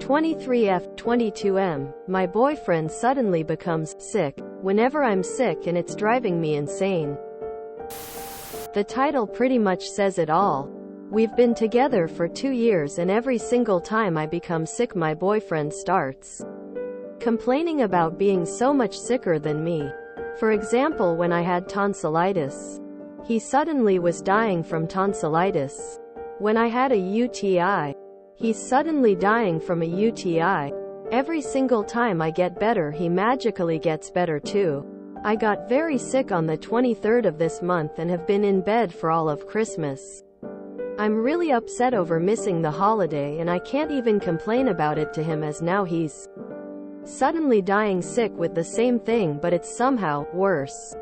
23F22M, my boyfriend suddenly becomes sick whenever I'm sick and it's driving me insane. The title pretty much says it all. We've been together for 2 years and every single time I become sick my boyfriend starts complaining about being so much sicker than me. For example, when I had tonsillitis, he suddenly was dying from tonsillitis. When I had a UTI, he's suddenly dying from a UTI. Every single time I get better he magically gets better too. I got very sick on the 23rd of this month and have been in bed for all of Christmas. I'm really upset over missing the holiday and I can't even complain about it to him as now he's suddenly dying sick with the same thing, but it's somehow worse.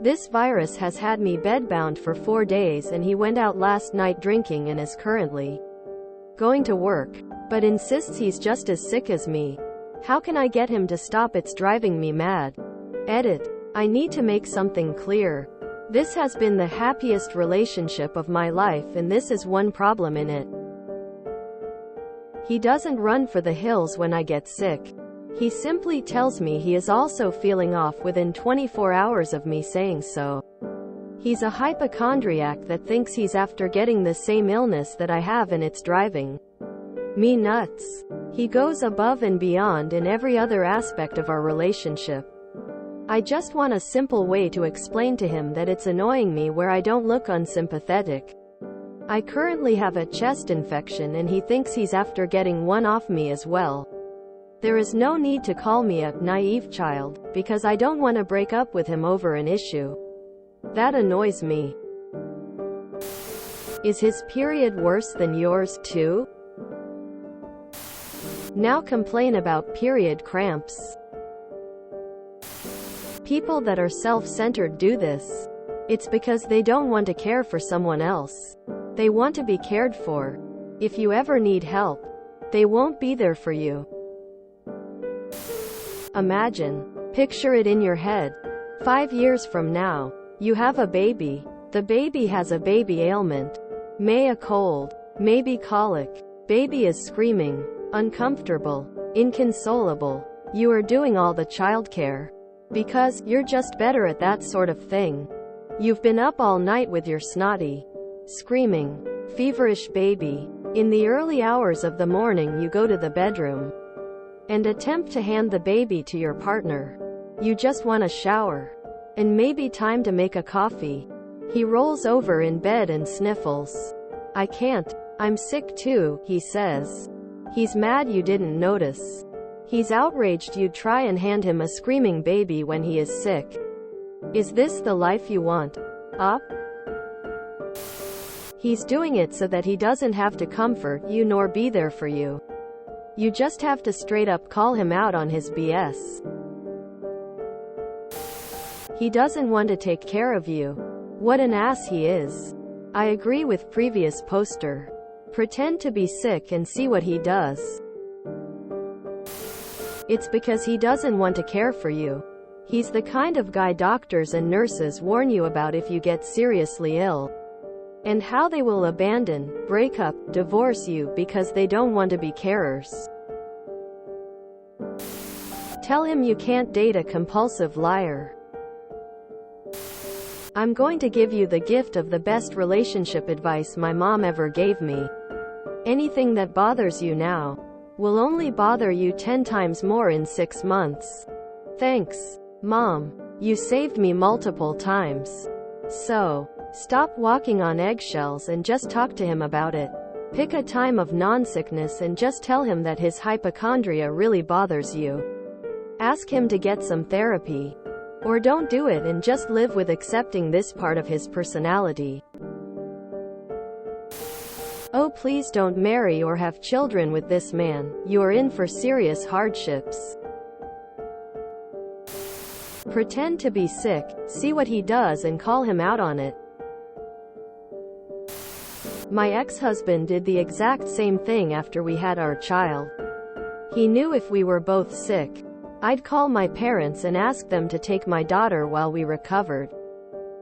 This virus has had me bedbound for 4 days and he went out last night drinking and is currently going to work, but insists he's just as sick as me. How can I get him to stop? It's driving me mad. Edit. I need to make something clear. This has been the happiest relationship of my life and this is one problem in it. He doesn't run for the hills when I get sick. He simply tells me he is also feeling off within 24 hours of me saying so. He's a hypochondriac that thinks he's after getting the same illness that I have and it's driving me nuts. He goes above and beyond in every other aspect of our relationship. I just want a simple way to explain to him that it's annoying me where I don't look unsympathetic. I currently have a chest infection and he thinks he's after getting one off me as well. There is no need to call me a naive child, because I don't want to break up with him over an issue that annoys me. Is his period worse than yours too? Now complain about period cramps. People that are self-centered do this. It's because they don't want to care for someone else. They want to be cared for. If you ever need help, they won't be there for you. Imagine. Picture it in your head. 5 years from now, you have a baby. The baby has a baby ailment. May a cold. Maybe colic. Baby is screaming. Uncomfortable. Inconsolable. You are doing all the childcare. Because you're just better at that sort of thing. You've been up all night with your snotty, screaming, feverish baby. In the early hours of the morning you go to the bedroom and attempt to hand the baby to your partner. You just want a shower. And maybe time to make a coffee. He rolls over in bed and sniffles. I can't. I'm sick too, he says. He's mad you didn't notice. He's outraged you'd try and hand him a screaming baby when he is sick. Is this the life you want? Up? He's doing it so that he doesn't have to comfort you nor be there for you. You just have to straight up call him out on his BS. He doesn't want to take care of you. What an ass he is. I agree with previous poster. Pretend to be sick and see what he does. It's because he doesn't want to care for you. He's the kind of guy doctors and nurses warn you about if you get seriously ill. And how they will abandon, break up, divorce you because they don't want to be carers. Tell him you can't date a compulsive liar. I'm going to give you the gift of the best relationship advice my mom ever gave me. Anything that bothers you now will only bother you 10 times more in 6 months. Thanks, Mom. You saved me multiple times. So, stop walking on eggshells and just talk to him about it. Pick a time of non-sickness and just tell him that his hypochondria really bothers you. Ask him to get some therapy. Or don't do it and just live with accepting this part of his personality. Oh, please don't marry or have children with this man. You are in for serious hardships. Pretend to be sick, see what he does and call him out on it. My ex-husband did the exact same thing after we had our child. He knew if we were both sick, I'd call my parents and ask them to take my daughter while we recovered.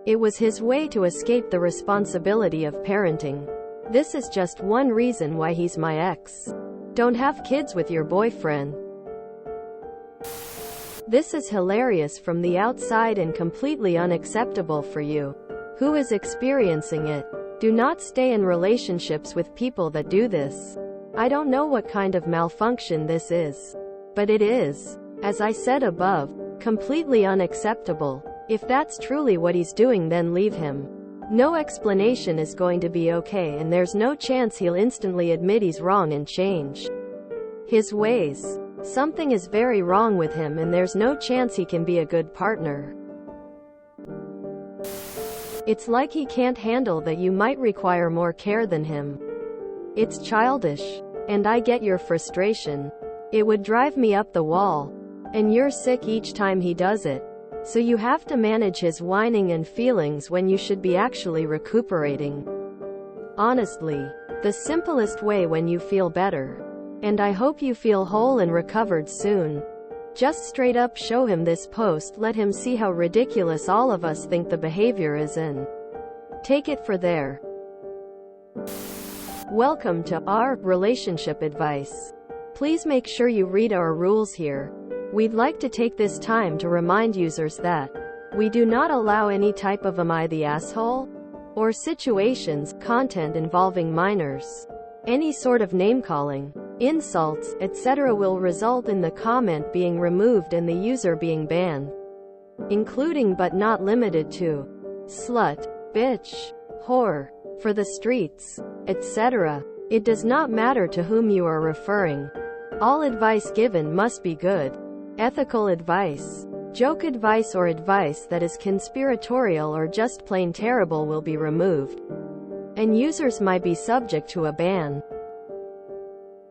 It was his way to escape the responsibility of parenting. This is just one reason why he's my ex. Don't have kids with your boyfriend. This is hilarious from the outside and completely unacceptable for you, who is experiencing it. Do not stay in relationships with people that do this. I don't know what kind of malfunction this is, but it is, as I said above, completely unacceptable. If that's truly what he's doing, then leave him. No explanation is going to be okay, and there's no chance he'll instantly admit he's wrong and change his ways. Something is very wrong with him, and there's no chance he can be a good partner. It's like he can't handle that you might require more care than him. It's childish. And I get your frustration. It would drive me up the wall. And you're sick each time he does it. So you have to manage his whining and feelings when you should be actually recuperating. Honestly, the simplest way when you feel better. And I hope you feel whole and recovered soon. Just straight up show him this post, let him see how ridiculous all of us think the behavior is, and take it for there. Welcome to our relationship advice. Please make sure you read our rules here. We'd like to take this time to remind users that we do not allow any type of "am I the asshole?" or situations, content involving minors. Any sort of name-calling, insults, etc. will result in the comment being removed and the user being banned, including but not limited to slut, bitch, whore, for the streets, etc. It does not matter to whom you are referring. All advice given must be good, ethical advice. Joke advice or advice that is conspiratorial or just plain terrible will be removed, and users might be subject to a ban.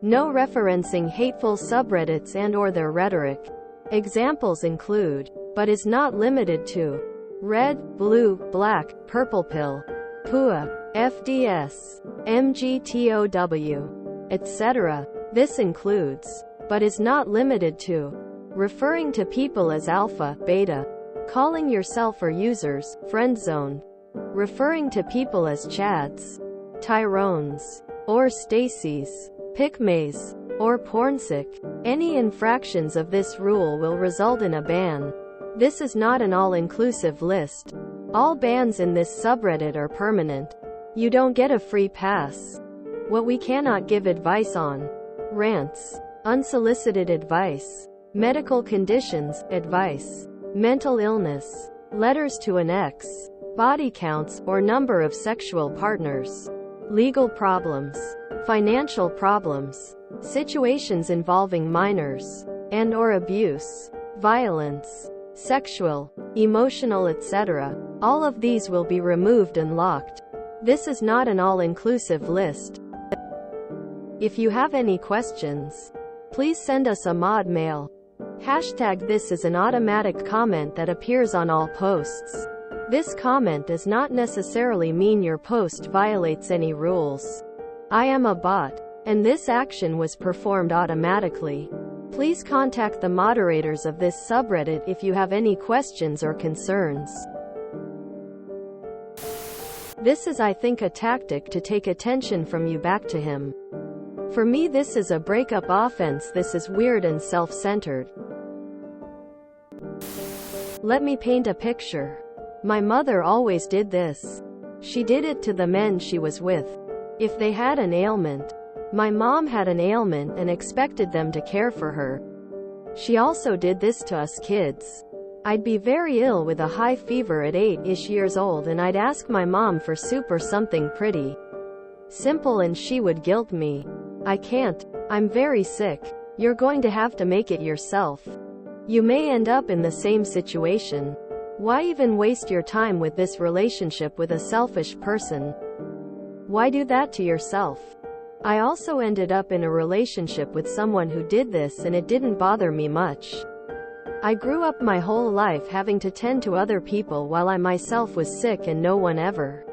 No referencing hateful subreddits and/or their rhetoric. Examples include, but is not limited to, red, blue, black, purple pill, PUA, FDS, MGTOW, etc. This includes, but is not limited to, referring to people as alpha, beta, calling yourself or users friend-zoned, referring to people as chads, tyrones, or stacys, pickmays, or pornsick. Any infractions of this rule will result in a ban. This is not an all-inclusive list. All bans in this subreddit are permanent. You don't get a free pass. What we cannot give advice on: rants, unsolicited advice, medical conditions, advice, mental illness, letters to an ex, body counts, or number of sexual partners, legal problems, financial problems, situations involving minors, and/or abuse, violence, sexual, emotional, etc. All of these will be removed and locked. This is not an all-inclusive list. If you have any questions, please send us a mod mail. #This is an automatic comment that appears on all posts. This comment does not necessarily mean your post violates any rules. I am a bot, and this action was performed automatically. Please contact the moderators of this subreddit if you have any questions or concerns. This is, I think, a tactic to take attention from you back to him. For me, this is a breakup offense. This is weird and self-centered. Let me paint a picture. My mother always did this. She did it to the men she was with. If they had an ailment, my mom had an ailment and expected them to care for her. She also did this to us kids. I'd be very ill with a high fever at 8-ish years old, and I'd ask my mom for soup or something pretty simple, and she would guilt me. I can't. I'm very sick. You're going to have to make it yourself. You may end up in the same situation. Why even waste your time with this relationship with a selfish person? Why do that to yourself? I also ended up in a relationship with someone who did this, and it didn't bother me much. I grew up my whole life having to tend to other people while I myself was sick, and no one ever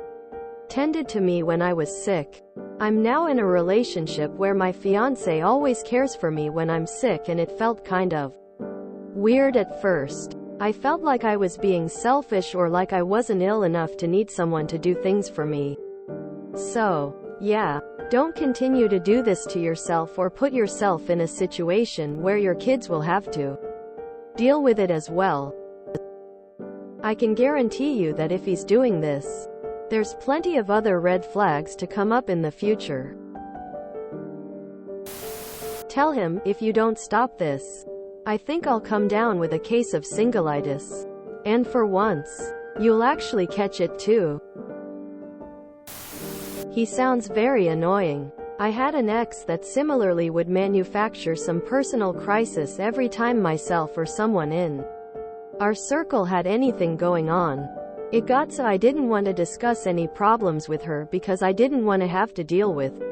tended to me when I was sick. I'm now in a relationship where my fiancé always cares for me when I'm sick, and it felt kind of weird at first. I felt like I was being selfish, or like I wasn't ill enough to need someone to do things for me. So, yeah, Don't continue to do this to yourself or put yourself in a situation where your kids will have to deal with it as well. I can guarantee you that if he's doing this, there's plenty of other red flags to come up in the future. Tell him, if you don't stop this, I think I'll come down with a case of singleitis. And for once, you'll actually catch it too. He sounds very annoying. I had an ex that similarly would manufacture some personal crisis every time myself or someone in our circle had anything going on. It got so I didn't want to discuss any problems with her because I didn't want to have to deal with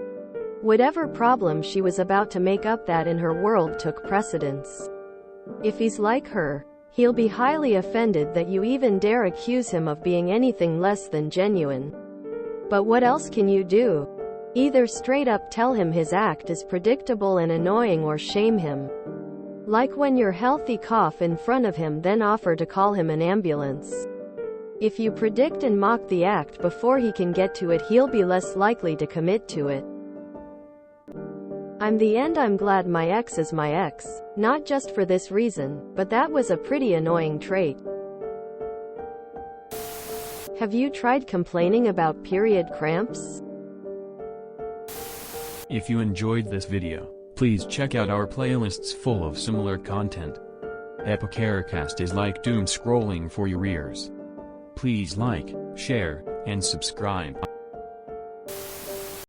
whatever problem she was about to make up. That in her world took precedence. If he's like her, he'll be highly offended that you even dare accuse him of being anything less than genuine. But what else can you do? Either straight up tell him his act is predictable and annoying, or shame him. Like when you're healthy, cough in front of him, then offer to call him an ambulance. If you predict and mock the act before he can get to it, he'll be less likely to commit to it. I'm glad my ex is my ex, not just for this reason, but that was a pretty annoying trait. Have you tried complaining about period cramps? If you enjoyed this video, please check out our playlists full of similar content. Epicaricast is like doom scrolling for your ears. Please like, share, and subscribe.